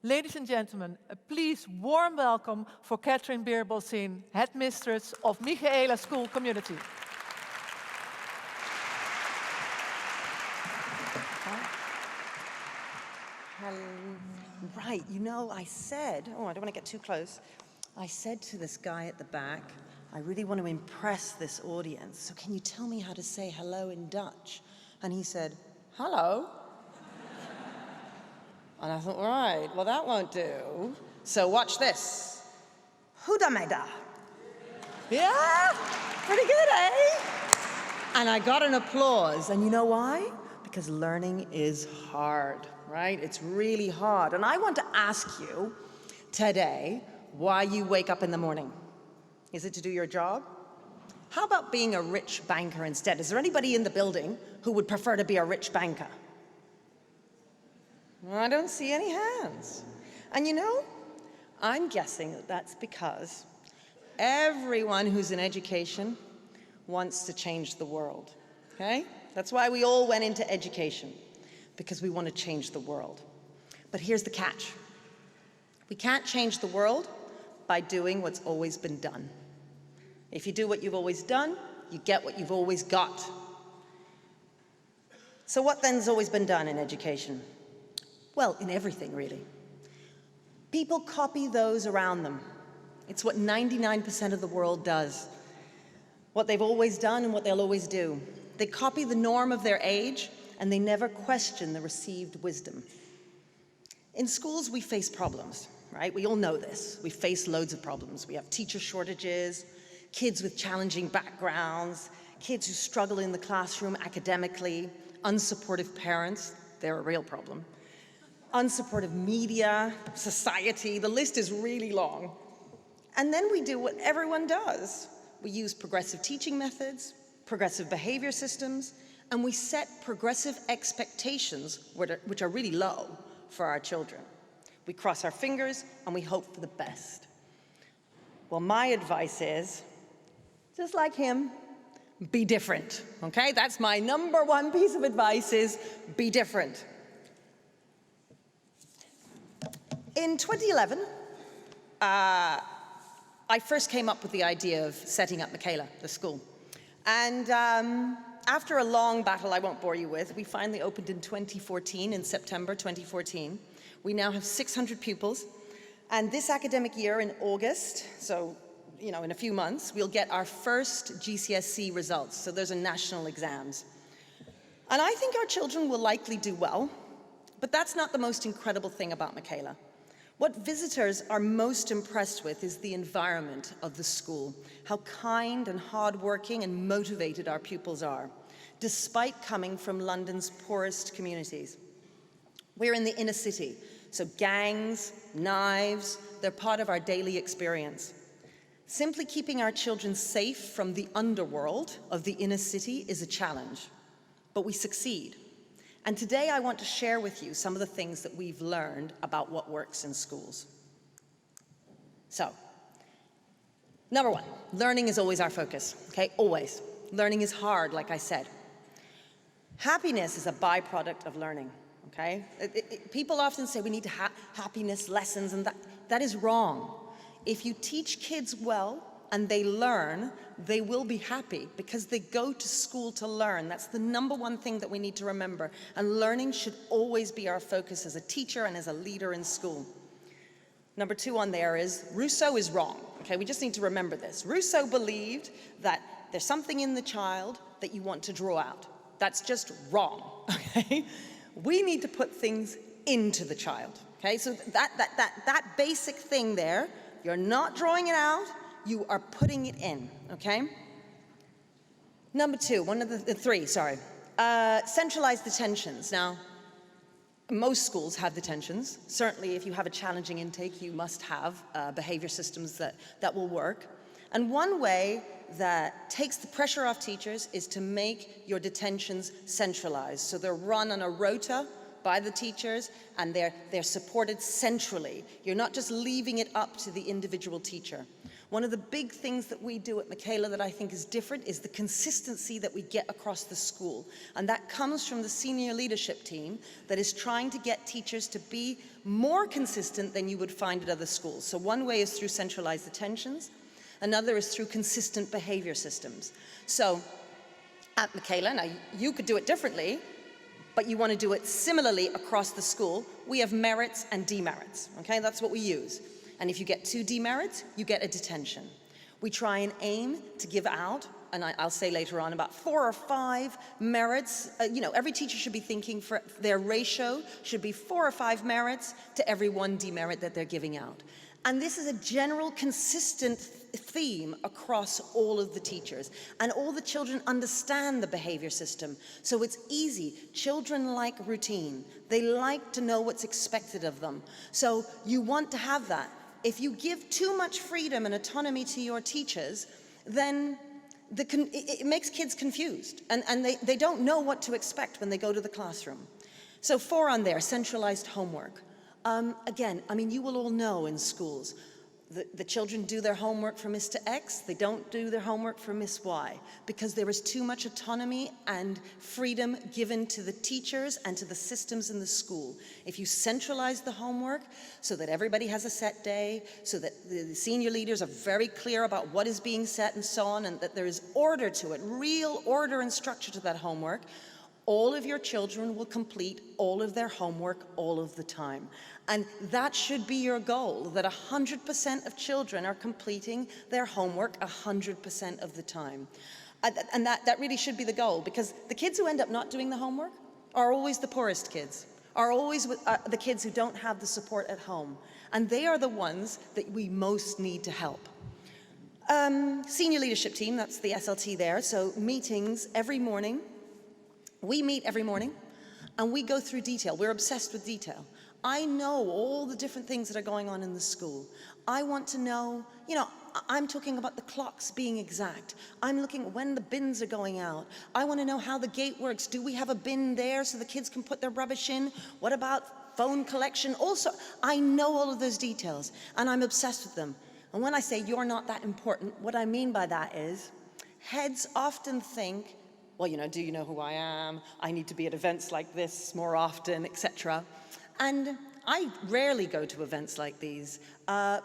Ladies and gentlemen, a please warm welcome for Katharine Birbalsingh, Headmistress of Michaela School Community. Right, you know, I said, I don't want to get too close. I said to this guy at the back, I really want to impress this audience, so can you tell me how to say hello in Dutch? And he said, hello. And I thought, right, well that won't do. So watch this. Goedemiddag. Yeah, pretty good, eh? And I got an applause, and you know why? Because learning is hard, right? It's really hard. And I want to ask you today why you wake up in the morning. Is it to do your job? How about being a rich banker instead? Is there anybody in the building who would prefer to be a rich banker? I don't see any hands. And you know, I'm guessing that that's because everyone who's in education wants to change the world, okay? That's why we all went into education, because we want to change the world. But here's the catch. We can't change the world by doing what's always been done. If you do what you've always done, you get what you've always got. So what then's always been done in education? Well, in everything, really. People copy those around them. It's what 99% of the world does. What they've always done and what they'll always do. They copy the norm of their age, and they never question the received wisdom. In schools, we face problems, right? We all know this. We face loads of problems. We have teacher shortages, kids with challenging backgrounds, kids who struggle in the classroom academically, unsupportive parents, they're a real problem. Unsupportive media, society, the list is really long. And then we do what everyone does. We use progressive teaching methods, progressive behavior systems, and we set progressive expectations, which are really low for our children. We cross our fingers and we hope for the best. Well, my advice is, just like him, be different, okay? That's my number one piece of advice is, be different. In 2011, I first came up with the idea of setting up Michaela, the school. And after a long battle I won't bore you with, we finally opened in 2014, in September 2014. We now have 600 pupils. And this academic year in August, so you know, in a few months, we'll get our first GCSE results. So those are national exams. And I think our children will likely do well, but that's not the most incredible thing about Michaela. What visitors are most impressed with is the environment of the school, how kind and hardworking and motivated our pupils are, despite coming from London's poorest communities. We're in the inner city, so gangs, knives, they're part of our daily experience. Simply keeping our children safe from the underworld of the inner city is a challenge, but we succeed. And today I want to share with you some of the things that we've learned about what works in schools. So, number one, learning is always our focus, okay? Always. Learning is hard, like I said. Happiness is a byproduct of learning, okay? People often say we need to have happiness lessons, and that is wrong. If you teach kids well and they learn, they will be happy because they go to school to learn. That's the number one thing that we need to remember. And learning should always be our focus as a teacher and as a leader in school. Number two on there is Rousseau is wrong. Okay, we just need to remember this. Rousseau believed that there's something in the child that you want to draw out. That's just wrong, okay? We need to put things into the child, okay? So that basic thing there, you're not drawing it out, you are putting it in, okay? Number two, one of the three, sorry. Centralized detentions. Now, most schools have detentions. Certainly, if you have a challenging intake, you must have behavior systems that will work. And one way that takes the pressure off teachers is to make your detentions centralized. So they're run on a rota by the teachers, and they're supported centrally. You're not just leaving it up to the individual teacher. One of the big things that we do at Michaela that I think is different is the consistency that we get across the school. And that comes from the senior leadership team that is trying to get teachers to be more consistent than you would find at other schools. So one way is through centralized attentions. Another is through consistent behavior systems. So at Michaela, now you could do it differently, but you want to do it similarly across the school. We have merits and demerits, okay? That's what we use. And if you get 2 demerits, you get a detention. We try and aim to give out, and I'll say later on, about 4 or 5 merits. Every teacher should be thinking for their ratio should be 4 or 5 merits to every 1 demerit that they're giving out. And this is a general consistent theme across all of the teachers. And all the children understand the behavior system. So it's easy. Children like routine. They like to know what's expected of them. So you want to have that. If you give too much freedom and autonomy to your teachers, then it makes kids confused. And they don't know what to expect when they go to the classroom. So 4 on there, centralized homework. Again, I mean, you will all know in schools, the children do their homework for Mr. X, they don't do their homework for Miss Y, because there is too much autonomy and freedom given to the teachers and to the systems in the school. If you centralize the homework so that everybody has a set day, so that the senior leaders are very clear about what is being set and so on, and that there is order to it, real order and structure to that homework, all of your children will complete all of their homework all of the time. And that should be your goal, that 100% of children are completing their homework 100% of the time. And that really should be the goal, because the kids who end up not doing the homework are always the poorest kids, are always the kids who don't have the support at home. And they are the ones that we most need to help. Senior leadership team, that's the SLT there, so meetings every morning. We meet every morning, and we go through detail. We're obsessed with detail. I know all the different things that are going on in the school. I want to know, I'm talking about the clocks being exact. I'm looking at when the bins are going out. I want to know how the gate works. Do we have a bin there so the kids can put their rubbish in? What about phone collection? Also, I know all of those details, and I'm obsessed with them. And when I say you're not that important, what I mean by that is heads often think, well, do you know who I am? I need to be at events like this more often, etc. And I rarely go to events like these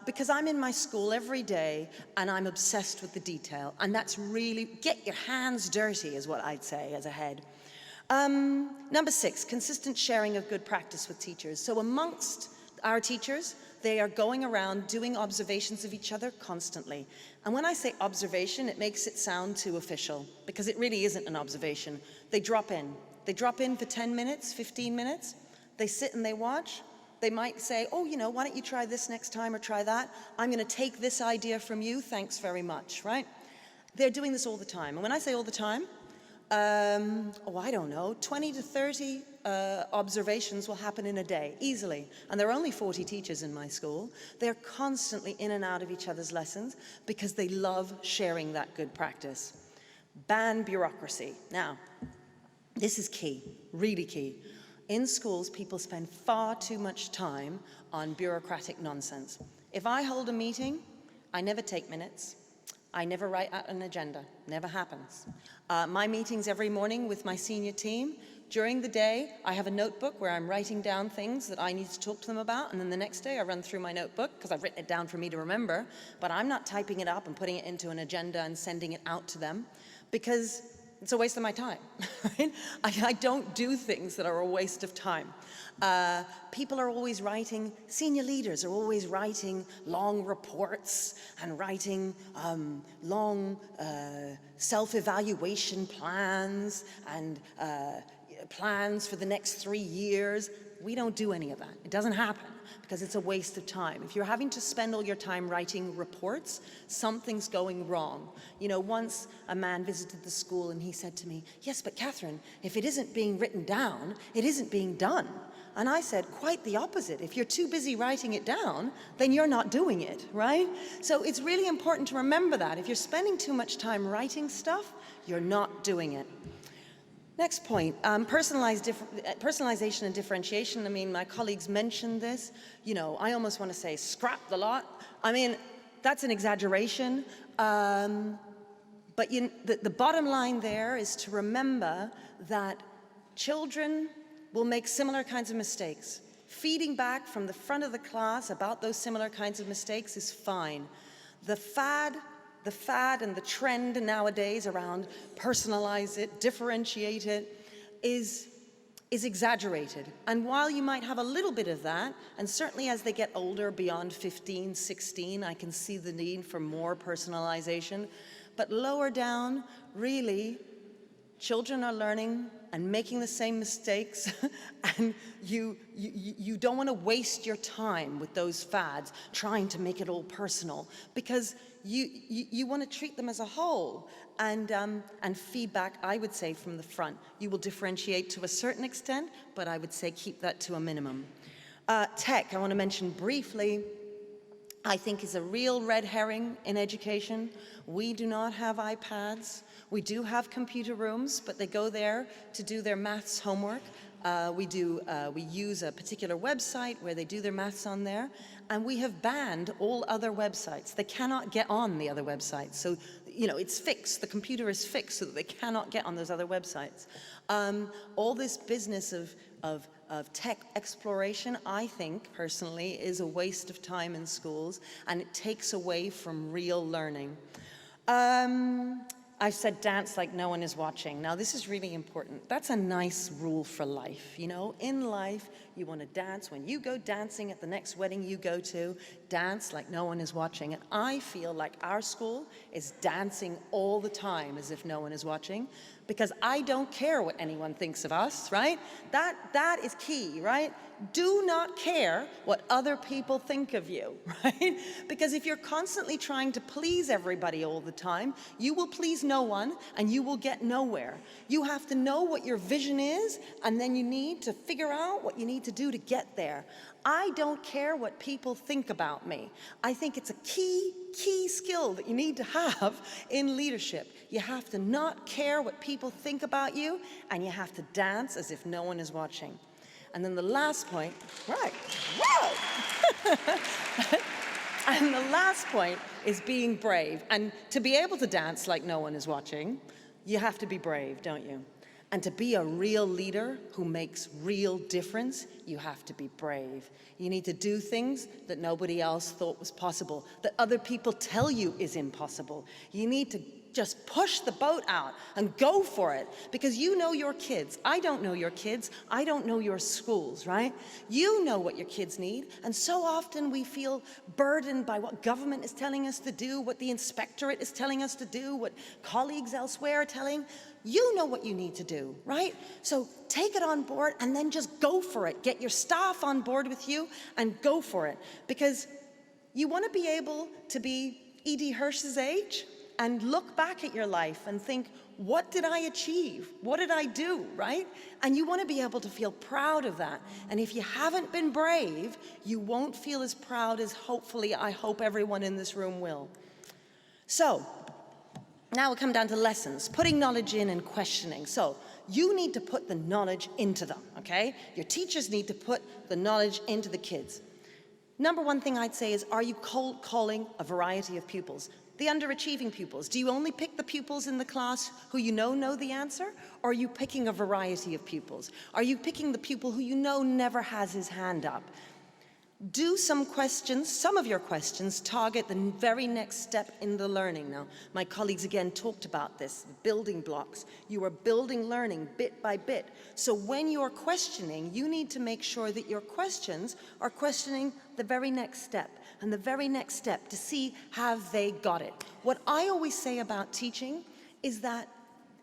because I'm in my school every day and I'm obsessed with the detail. And that's really, get your hands dirty is what I'd say as a head. Number 6, consistent sharing of good practice with teachers. So amongst our teachers, they are going around doing observations of each other constantly. And when I say observation, it makes it sound too official, because it really isn't an observation. They drop in. They drop in for 10 minutes, 15 minutes. They sit and they watch. They might say, oh, why don't you try this next time or try that? I'm going to take this idea from you. Thanks very much, right? They're doing this all the time. And when I say all the time, I don't know, 20 to 30 observations will happen in a day, easily. And there are only 40 teachers in my school. They're constantly in and out of each other's lessons because they love sharing that good practice. Ban bureaucracy. Now, this is key, really key. In schools, people spend far too much time on bureaucratic nonsense. If I hold a meeting, I never take minutes. I never write out an agenda. Never happens. My meetings every morning with my senior team, during the day, I have a notebook where I'm writing down things that I need to talk to them about, and then the next day I run through my notebook, because I've written it down for me to remember, but I'm not typing it up and putting it into an agenda and sending it out to them, because it's a waste of my time. Right? I don't do things that are a waste of time. People are always writing, senior leaders are always writing long reports and writing long self-evaluation plans and plans for the next 3 years. We don't do any of that. It doesn't happen because it's a waste of time. If you're having to spend all your time writing reports, something's going wrong. Once a man visited the school and he said to me, yes, but Catherine, if it isn't being written down, it isn't being done. And I said, quite the opposite. If you're too busy writing it down, then you're not doing it, right? So it's really important to remember that. If you're spending too much time writing stuff, you're not doing it. Next point, personalization and differentiation. I mean, my colleagues mentioned this. I almost want to say scrap the lot. I mean, That's an exaggeration. But the bottom line there is to remember that children will make similar kinds of mistakes. Feeding back from the front of the class about those similar kinds of mistakes is fine. The fad and the trend nowadays around personalize it, differentiate it, is exaggerated. And while you might have a little bit of that, and certainly as they get older, beyond 15, 16, I can see the need for more personalization. But lower down, really, children are learning and making the same mistakes, and you don't want to waste your time with those fads trying to make it all personal, because you want to treat them as a whole. And feedback, I would say, from the front. You will differentiate to a certain extent, but I would say keep that to a minimum. Tech, I want to mention briefly, I think is a real red herring in education. We do not have iPads. We do have computer rooms, but they go there to do their maths homework. We use a particular website where they do their maths on there, and we have banned all other websites. They cannot get on the other websites. So, you know, it's fixed. The computer is fixed so that they cannot get on those other websites. All this business of tech exploration, I think, personally, is a waste of time in schools, and it takes away from real learning. I've said dance like no one is watching. Now, this is really important. That's a nice rule for life, you know? In life, you want to dance. When you go dancing at the next wedding you go to, dance like no one is watching. And I feel like our school is dancing all the time as if no one is watching, because I don't care what anyone thinks of us, right? That is key, right? Do not care what other people think of you, right? Because if you're constantly trying to please everybody all the time, you will please no one and you will get nowhere. You have to know what your vision is, and then you need to figure out what you need to do to get there. I don't care what people think about me. I think it's a key skill that you need to have in leadership. You have to not care what people think about you, and you have to dance as if no one is watching. And then the last point, right, whoa! And the last point is being brave. And to be able to dance like no one is watching, you have to be brave, don't you? And to be a real leader who makes real difference, you have to be brave. You need to do things that nobody else thought was possible, that other people tell you is impossible. You need to just push the boat out and go for it, because you know your kids. I don't know your kids. I don't know your schools, right? You know what your kids need, and so often we feel burdened by what government is telling us to do, what the inspectorate is telling us to do, what colleagues elsewhere are telling. You know what you need to do, right? So take it on board and then just go for it. Get your staff on board with you and go for it, because you want to be able to be E.D. Hirsch's age and look back at your life and think, what did I achieve? What did I do, right? And you want to be able to feel proud of that. And if you haven't been brave, you won't feel as proud as hopefully I hope everyone in this room will. So, now we'll come down to lessons, putting knowledge in and questioning. So, you need to put the knowledge into them, okay? Your teachers need to put the knowledge into the kids. Number one thing I'd say is, are you cold calling a variety of pupils? The underachieving pupils. Do you only pick the pupils in the class who you know the answer? Or are you picking a variety of pupils? Are you picking the pupil who you know never has his hand up? Do some questions, some of your questions, target the very next step in the learning. Now, my colleagues again talked about this, building blocks. You are building learning bit by bit. So when you're questioning, you need to make sure that your questions are questioning the very next step, and the very next step to see have they got it. What I always say about teaching is that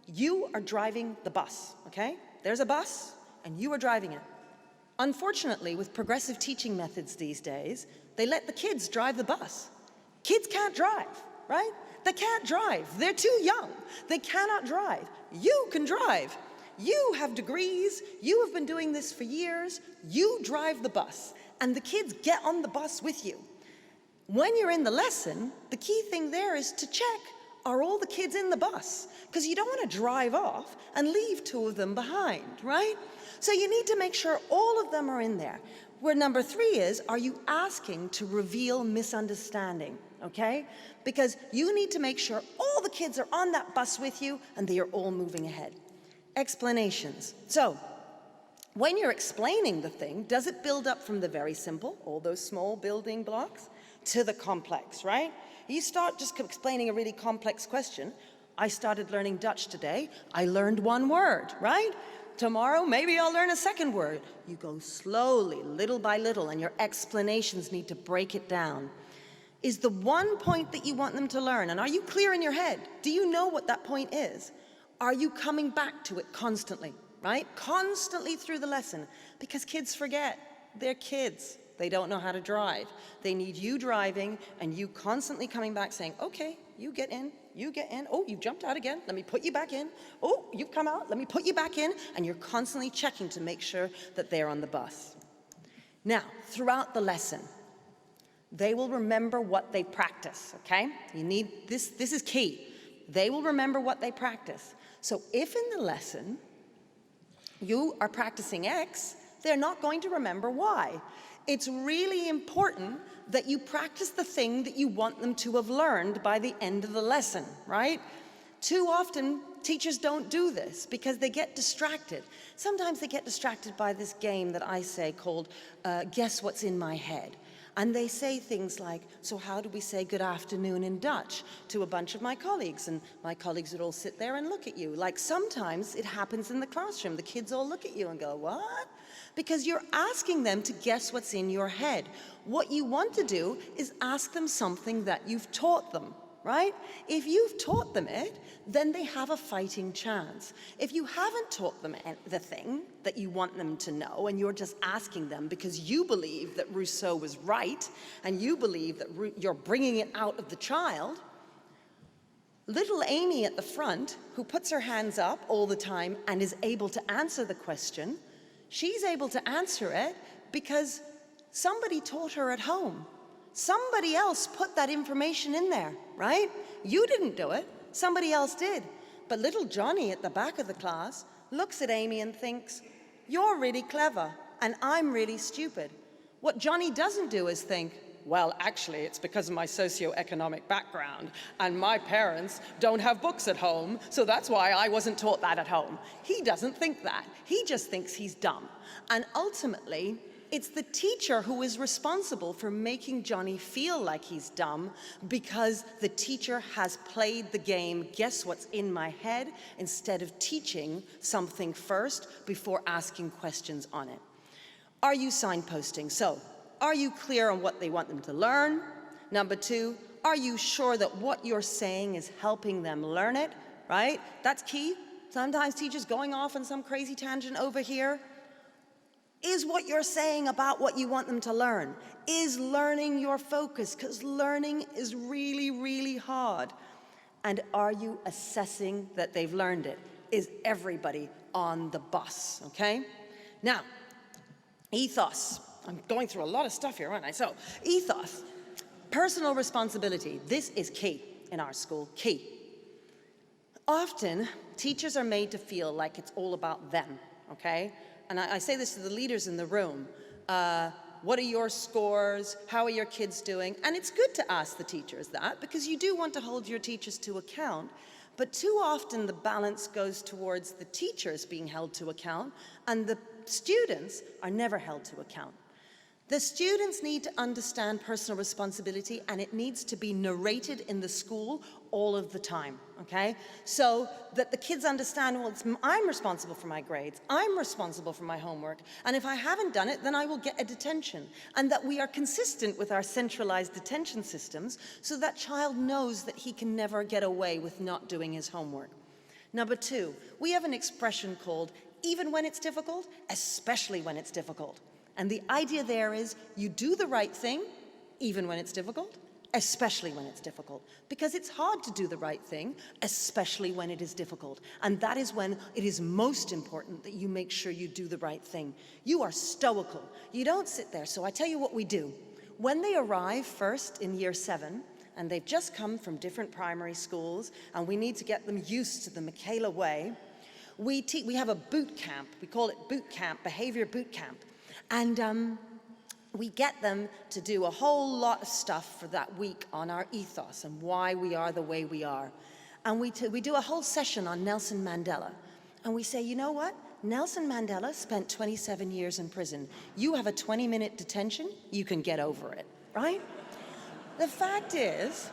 you are driving the bus, okay? There's a bus, and you are driving it. Unfortunately, with progressive teaching methods these days, they let the kids drive the bus. Kids can't drive, right? They can't drive. They're too young. They cannot drive. You can drive. You have degrees. You have been doing this for years. You drive the bus, and the kids get on the bus with you. When you're in the lesson, the key thing there is to check, are all the kids in the bus? Because you don't want to drive off and leave two of them behind, right? So you need to make sure all of them are in there. Where number three is, are you asking to reveal misunderstanding, okay? Because you need to make sure all the kids are on that bus with you and they are all moving ahead. Explanations. So, when you're explaining the thing, does it build up from the very simple, all those small building blocks, to the complex, right? You start just explaining a really complex question. I started learning Dutch today. I learned one word, right? Tomorrow, maybe I'll learn a second word. You go slowly, little by little, and your explanations need to break it down. Is the one point that you want them to learn, and are you clear in your head? Do you know what that point is? Are you coming back to it constantly, right? Constantly through the lesson, because kids forget. They're kids. They don't know how to drive. They need you driving and you constantly coming back saying, okay, you get in, you get in. Oh, you jumped out again. Let me put you back in. Oh, you've come out. Let me put you back in. And you're constantly checking to make sure that they're on the bus. Now, throughout the lesson, they will remember what they practice, okay? You need this is key. They will remember what they practice. So if in the lesson you are practicing X, they're not going to remember Y. It's really important that you practice the thing that you want them to have learned by the end of the lesson, right? Too often, teachers don't do this because they get distracted. Sometimes they get distracted by this game that I say called Guess What's in My Head. And they say things like, so how do we say good afternoon in Dutch to a bunch of my colleagues? And my colleagues would all sit there and look at you. Like sometimes it happens in the classroom. The kids all look at you and go, what? Because you're asking them to guess what's in your head. What you want to do is ask them something that you've taught them, right? If you've taught them it, then they have a fighting chance. If you haven't taught them the thing that you want them to know, and you're just asking them because you believe that Rousseau was right, and you believe that you're bringing it out of the child, little Amy at the front, who puts her hands up all the time and is able to answer the question, she's able to answer it because somebody taught her at home. Somebody else put that information in there, right? You didn't do it, somebody else did. But little Johnny at the back of the class looks at Amy and thinks, you're really clever and I'm really stupid. What Johnny doesn't do is think, well, actually, it's because of my socioeconomic background and my parents don't have books at home, so that's why I wasn't taught that at home. He doesn't think that. He just thinks he's dumb. And ultimately, it's the teacher who is responsible for making Johnny feel like he's dumb because the teacher has played the game, guess what's in my head, instead of teaching something first before asking questions on it. Are you signposting? So, are you clear on what they want them to learn? Number two, are you sure that what you're saying is helping them learn it, right? That's key. Sometimes teachers going off on some crazy tangent over here. Is what you're saying about what you want them to learn? Is learning your focus? Because learning is really, really hard. And are you assessing that they've learned it? Is everybody on the bus, okay? Now, ethos. I'm going through a lot of stuff here, aren't I? So, ethos, personal responsibility. This is key in our school, key. Often, teachers are made to feel like it's all about them, okay? And I say this to the leaders in the room. What are your scores? How are your kids doing? And it's good to ask the teachers that because you do want to hold your teachers to account. But too often the balance goes towards the teachers being held to account and the students are never held to account. The students need to understand personal responsibility and it needs to be narrated in the school all of the time, okay? So that the kids understand, well, I'm responsible for my grades, I'm responsible for my homework, and if I haven't done it, then I will get a detention. And that we are consistent with our centralized detention systems so that child knows that he can never get away with not doing his homework. Number two, we have an expression called, even when it's difficult, especially when it's difficult. And the idea there is you do the right thing, even when it's difficult, especially when it's difficult. Because it's hard to do the right thing, especially when it is difficult. And that is when it is most important that you make sure you do the right thing. You are stoical. You don't sit there. So I tell you what we do. When they arrive first in year 7, and they've just come from different primary schools, and we need to get them used to the Michaela way, we have a boot camp. We call it boot camp, behavior boot camp. And we get them to do a whole lot of stuff for that week on our ethos and why we are the way we are. And we do a whole session on Nelson Mandela. And we say, you know what? Nelson Mandela spent 27 years in prison. You have a 20-minute detention, you can get over it, right? The fact is,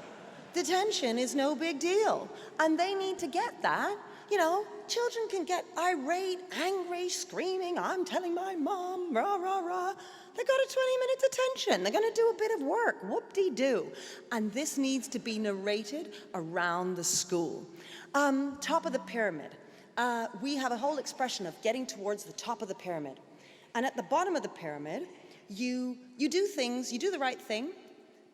detention is no big deal. And they need to get that. You know, children can get irate, angry, screaming, I'm telling my mom, rah, rah, rah. They got a 20-minute detention. They're going to do a bit of work, whoop-de-doo. And this needs to be narrated around the school. Top of the pyramid. We have a whole expression of getting towards the top of the pyramid. And at the bottom of the pyramid, you do things, you do the right thing,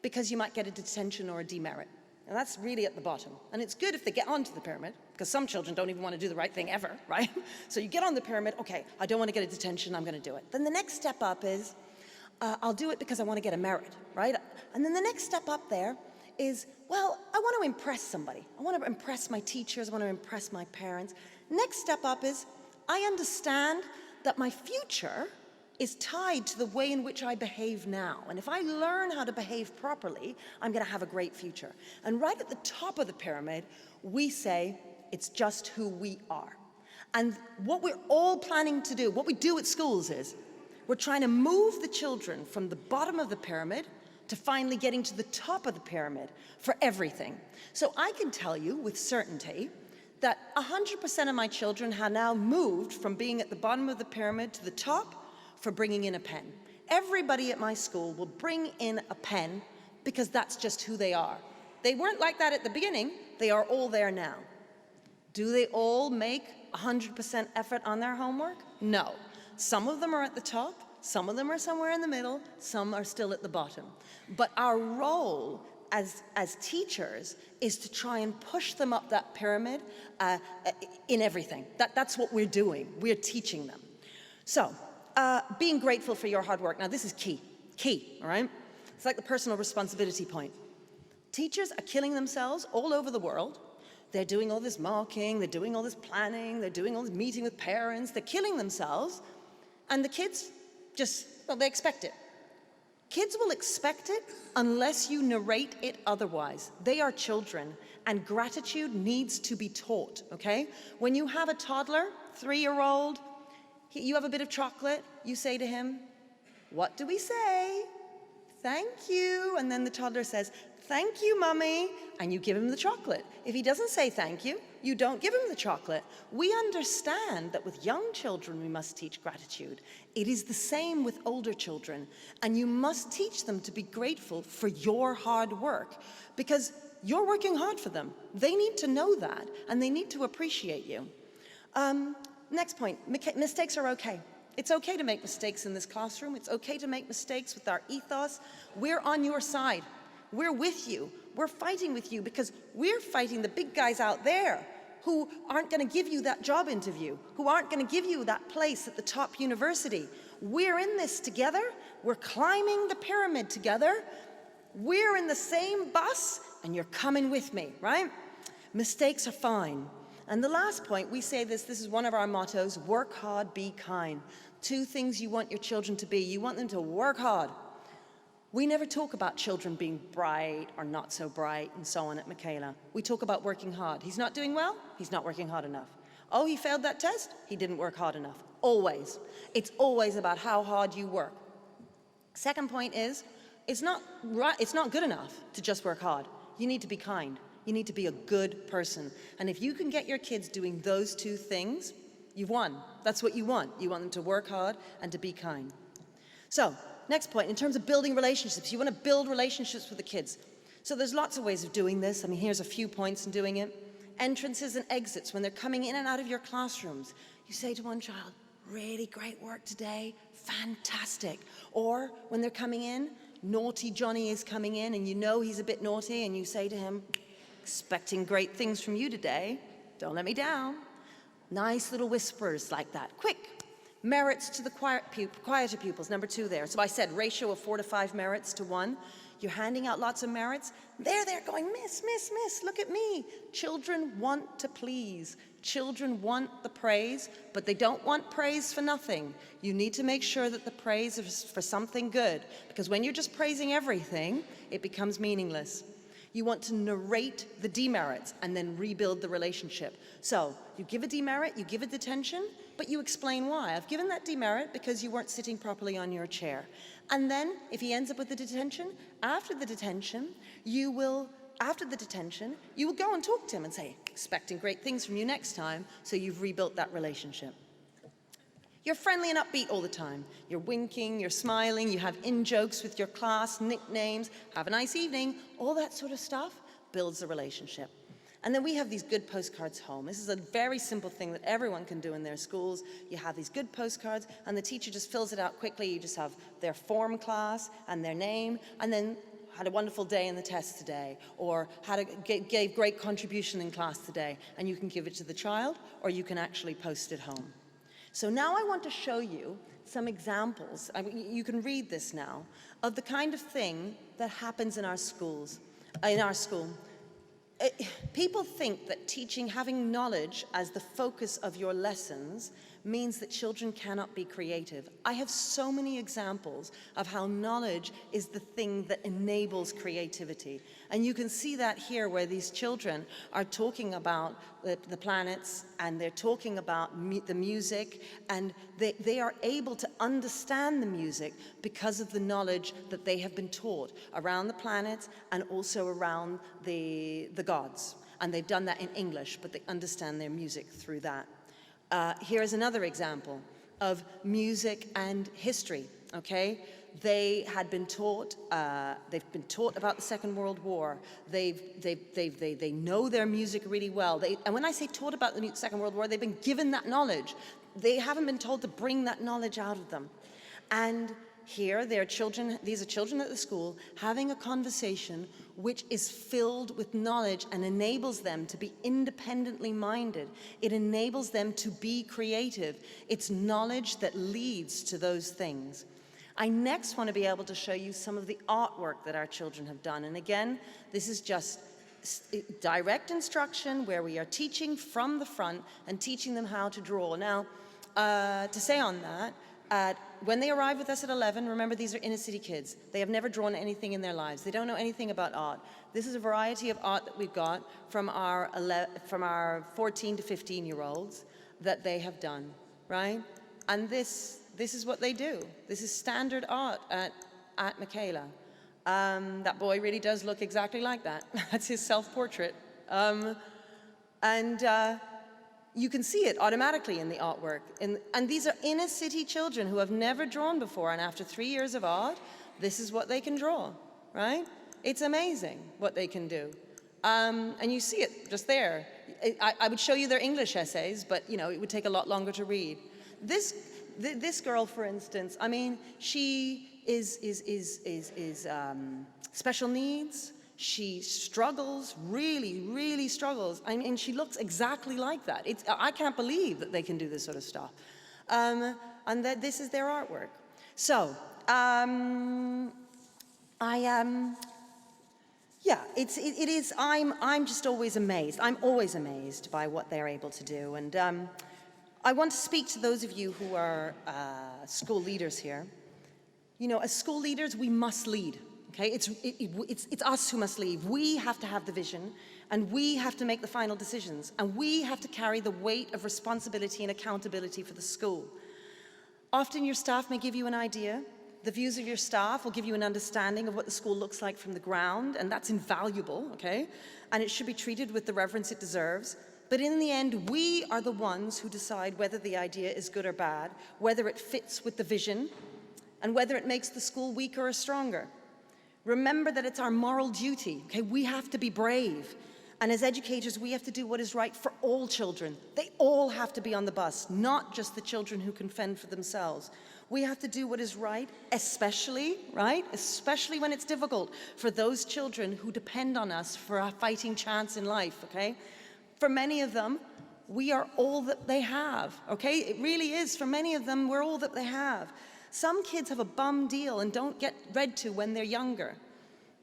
because you might get a detention or a demerit. And that's really at the bottom. And it's good if they get onto the pyramid, because some children don't even want to do the right thing ever, right? So you get on the pyramid, okay, I don't want to get a detention, I'm going to do it. Then the next step up is, I'll do it because I want to get a merit, right? And then the next step up there is, well, I want to impress somebody. I want to impress my teachers, I want to impress my parents. Next step up is, I understand that my future is tied to the way in which I behave now. And if I learn how to behave properly, I'm going to have a great future. And right at the top of the pyramid, we say, it's just who we are. And what we're all planning to do, what we do at schools is, we're trying to move the children from the bottom of the pyramid to finally getting to the top of the pyramid for everything. So I can tell you with certainty that 100% of my children have now moved from being at the bottom of the pyramid to the top for bringing in a pen. Everybody at my school will bring in a pen because that's just who they are. They weren't like that at the beginning, they are all there now. Do they all make 100% effort on their homework? No. Some of them are at the top, some of them are somewhere in the middle, some are still at the bottom. But our role as teachers is to try and push them up that pyramid in everything. That's what we're doing. We're teaching them. So, being grateful for your hard work. Now, this is key, all right? It's like the personal responsibility point. Teachers are killing themselves all over the world. They're doing all this marking, they're doing all this planning, they're doing all this meeting with parents, they're killing themselves, and the kids just, well, they expect it. Kids will expect it unless you narrate it otherwise. They are children, and gratitude needs to be taught, okay? When you have a toddler, 3-year-old, you have a bit of chocolate, you say to him, what do we say? Thank you. And then the toddler says, thank you, Mummy, and you give him the chocolate. If he doesn't say thank you, you don't give him the chocolate. We understand that with young children, we must teach gratitude. It is the same with older children, and you must teach them to be grateful for your hard work, because you're working hard for them. They need to know that, and they need to appreciate you. Next point, mistakes are okay. It's okay to make mistakes in this classroom. It's okay to make mistakes with our ethos. We're on your side. We're with you. We're fighting with you because we're fighting the big guys out there who aren't going to give you that job interview, who aren't going to give you that place at the top university. We're in this together. We're climbing the pyramid together. We're in the same bus, and you're coming with me, right? Mistakes are fine. And the last point, we say this is one of our mottos, work hard, be kind. 2 things you want your children to be. You want them to work hard. We never talk about children being bright or not so bright and so on at Michaela. We talk about working hard. He's not doing well, he's not working hard enough. Oh, he failed that test, he didn't work hard enough. Always. It's always about how hard you work. Second point is, it's not good enough to just work hard. You need to be kind. You need to be a good person. And if you can get your kids doing those 2 things, you've won. That's what you want. You want them to work hard and to be kind. So, next point, in terms of building relationships, you want to build relationships with the kids. So there's lots of ways of doing this. I mean, here's a few points in doing it. Entrances and exits, when they're coming in and out of your classrooms. You say to one child, really great work today, fantastic. Or when they're coming in, naughty Johnny is coming in and you know he's a bit naughty and you say to him, expecting great things from you today, don't let me down. Nice little whispers like that. Quick. Merits to the quieter pupils, number 2 there. So I said ratio of 4 to 5 merits to 1. You're handing out lots of merits. They're there going, miss, miss, miss, look at me. Children want to please. Children want the praise, but they don't want praise for nothing. You need to make sure that the praise is for something good, because when you're just praising everything, it becomes meaningless. You want to narrate the demerits and then rebuild the relationship. So you give a demerit, you give a detention, but you explain why. I've given that demerit because you weren't sitting properly on your chair. And then if he ends up with the detention, after the detention, you will go and talk to him and say, expecting great things from you next time, so you've rebuilt that relationship. You're friendly and upbeat all the time. You're winking, you're smiling, you have in-jokes with your class, nicknames, have a nice evening, all that sort of stuff builds the relationship. And then we have these good postcards home. This is a very simple thing that everyone can do in their schools. You have these good postcards, and the teacher just fills it out quickly. You just have their form class and their name, and then had a wonderful day in the test today, or gave great contribution in class today, and you can give it to the child, or you can actually post it home. So now I want to show you some examples, you can read this now, of the kind of thing that happens in our schools, school. People think that having knowledge as the focus of your lessons means that children cannot be creative. I have so many examples of how knowledge is the thing that enables creativity. And you can see that here, where these children are talking about the planets, and they're talking about the music, and they are able to understand the music because of the knowledge that they have been taught around the planets and also around the gods. And they've done that in English, but they understand their music through that. Here is another example of music and history, okay? They had been taught, they've been taught about the Second World War. They know their music really well. And when I say taught about the Second World War, they've been given that knowledge. They haven't been told to bring that knowledge out of them. And here, these are children at the school having a conversation which is filled with knowledge and enables them to be independently minded. It enables them to be creative. It's knowledge that leads to those things. I next want to be able to show you some of the artwork that our children have done. And again, this is just direct instruction where we are teaching from the front and teaching them how to draw. Now, to say on that, when they arrive with us at 11, remember these are inner city kids. They have never drawn anything in their lives. They don't know anything about art. This is a variety of art that we've got from our 14 to 15-year-olds that they have done, right? And this is what they do. This is standard art at Michaela. That boy really does look exactly like that. That's his self-portrait. You can see it automatically in the artwork. And these are inner city children who have never drawn before, and after 3 years of art, this is what they can draw, right? It's amazing what they can do. And you see it just there. I would show you their English essays, but it would take a lot longer to read. This girl, for instance, I mean, she is special needs. She struggles, really, really struggles. I mean, she looks exactly like that. I can't believe that they can do this sort of stuff. And that this is their artwork. So, I'm just always amazed. I'm always amazed by what they're able to do. And I want to speak to those of you who are school leaders here. As school leaders, we must lead. Okay, it's us who must lead. We have to have the vision, and we have to make the final decisions, and we have to carry the weight of responsibility and accountability for the school. Often your staff may give you an idea. The views of your staff will give you an understanding of what the school looks like from the ground, and that's invaluable, okay? And it should be treated with the reverence it deserves. But in the end, we are the ones who decide whether the idea is good or bad, whether it fits with the vision, and whether it makes the school weaker or stronger. Remember that it's our moral duty, okay? We have to be brave. And as educators, we have to do what is right for all children. They all have to be on the bus, not just the children who can fend for themselves. We have to do what is right, especially when it's difficult, for those children who depend on us for a fighting chance in life, okay? For many of them, we are all that they have, okay? It really is. For many of them, we're all that they have. Some kids have a bum deal and don't get read to when they're younger.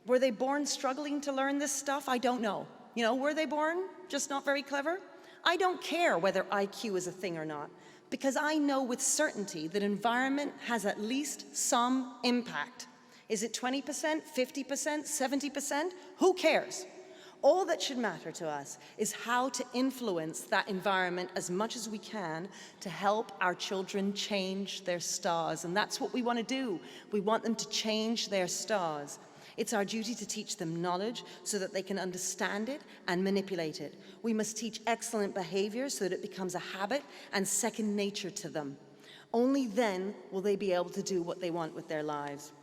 Were they born struggling to learn this stuff? I don't know. Were they born just not very clever? I don't care whether IQ is a thing or not, because I know with certainty that environment has at least some impact. Is it 20%, 50%, 70%? Who cares? All that should matter to us is how to influence that environment as much as we can to help our children change their stars. And that's what we want to do. We want them to change their stars. It's our duty to teach them knowledge so that they can understand it and manipulate it. We must teach excellent behavior so that it becomes a habit and second nature to them. Only then will they be able to do what they want with their lives.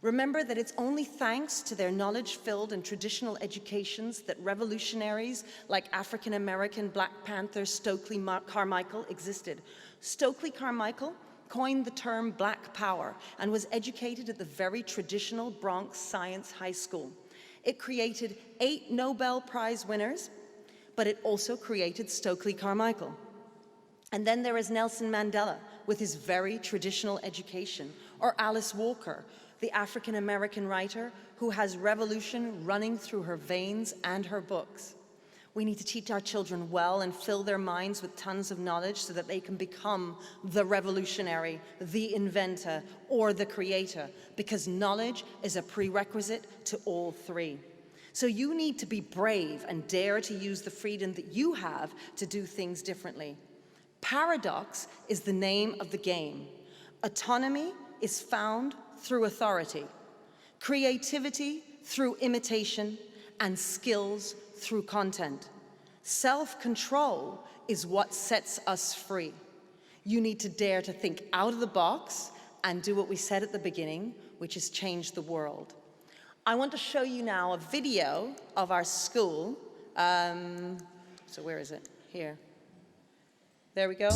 Remember that it's only thanks to their knowledge-filled and traditional educations that revolutionaries like African-American Black Panther Stokely Carmichael existed. Stokely Carmichael coined the term Black Power and was educated at the very traditional Bronx Science High School. It created 8 Nobel Prize winners, but it also created Stokely Carmichael. And then there is Nelson Mandela with his very traditional education, or Alice Walker, the African-American writer who has revolution running through her veins and her books. We need to teach our children well and fill their minds with tons of knowledge so that they can become the revolutionary, the inventor, or the creator, because knowledge is a prerequisite to all three. So you need to be brave and dare to use the freedom that you have to do things differently. Paradox is the name of the game. Autonomy is found through authority, creativity through imitation, and skills through content. Self-control is what sets us free. You need to dare to think out of the box and do what we said at the beginning, which is change the world. I want to show you now a video of our school. So where is it? Here. There we go.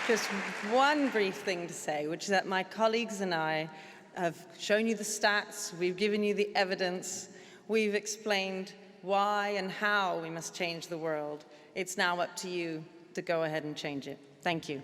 just one brief thing to say, which is that my colleagues and I have shown you the stats, we've given you the evidence, we've explained why and how we must change the world. It's now up to you to go ahead and change it. Thank you.